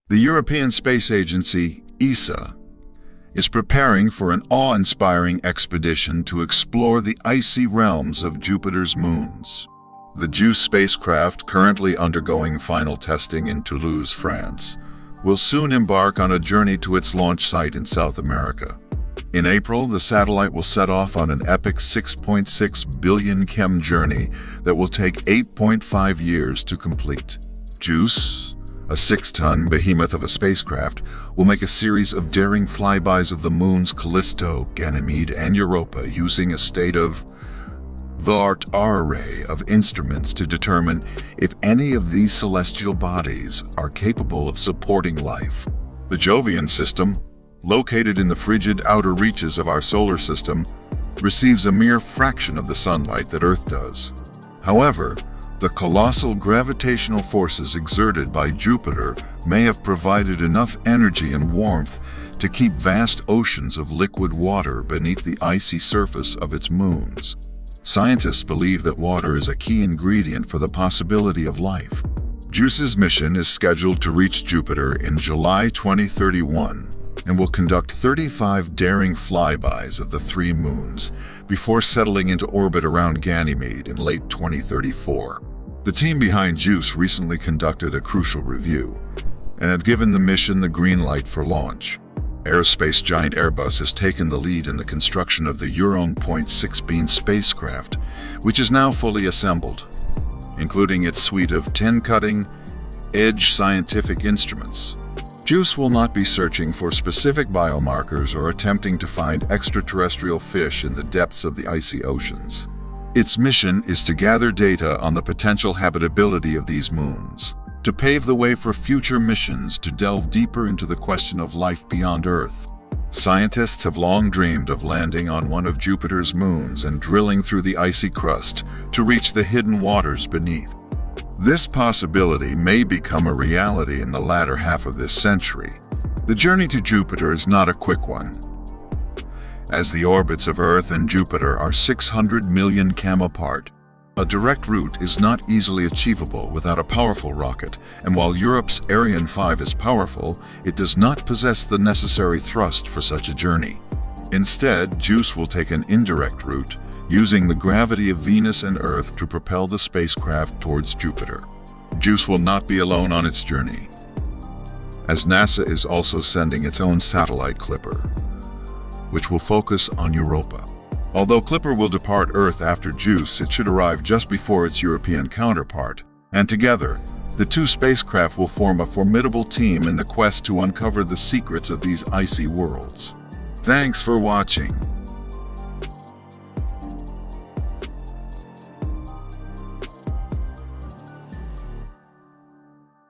The European Space Agency, ESA, is preparing for an awe-inspiring expedition to explore the icy realms of Jupiter's moons. The JUICE spacecraft, currently undergoing final testing in Toulouse, France, will soon embark on a journey to its launch site in South America. In April, the satellite will set off on an epic 6.6 billion km journey that will take 8.5 years to complete. JUICE, a 6-ton behemoth of a spacecraft, will make a series of daring flybys of the moons Callisto, Ganymede, and Europa using a state-of-the-art array of instruments to determine if any of these celestial bodies are capable of supporting life. The Jovian system, located in the frigid outer reaches of our solar system, receives a mere fraction of the sunlight that Earth does. However, the colossal gravitational forces exerted by Jupiter may have provided enough energy and warmth to keep vast oceans of liquid water beneath the icy surface of its moons. Scientists believe that water is a key ingredient for the possibility of life. JUICE's mission is scheduled to reach Jupiter in July 2031 and will conduct 35 daring flybys of the 3 moons before settling into orbit around Ganymede in late 2034. The team behind JUICE recently conducted a crucial review and have given the mission the green light for launch. Aerospace giant Airbus has taken the lead in the construction of the Europa-6 spacecraft, which is now fully assembled, including its suite of 10 cutting-edge scientific instruments. JUICE will not be searching for specific biomarkers or attempting to find extraterrestrial fish in the depths of the icy oceans. Its mission is to gather data on the potential habitability of these moons, to pave the way for future missions to delve deeper into the question of life beyond Earth. Scientists have long dreamed of landing on one of Jupiter's moons and drilling through the icy crust to reach the hidden waters beneath. This possibility may become a reality in the latter half of this century. The journey to Jupiter is not a quick one, as the orbits of Earth and Jupiter are 600 million km apart. A direct route is not easily achievable without a powerful rocket, and while Europe's Ariane 5 is powerful, it does not possess the necessary thrust for such a journey. Instead, JUICE will take an indirect route, using the gravity of Venus and Earth to propel the spacecraft towards Jupiter. JUICE will not be alone on its journey, as NASA is also sending its own satellite Clipper, which will focus on Europa. Although Clipper will depart Earth after JUICE, it should arrive just before its European counterpart, and together, the 2 spacecraft will form a formidable team in the quest to uncover the secrets of these icy worlds. Thanks for watching.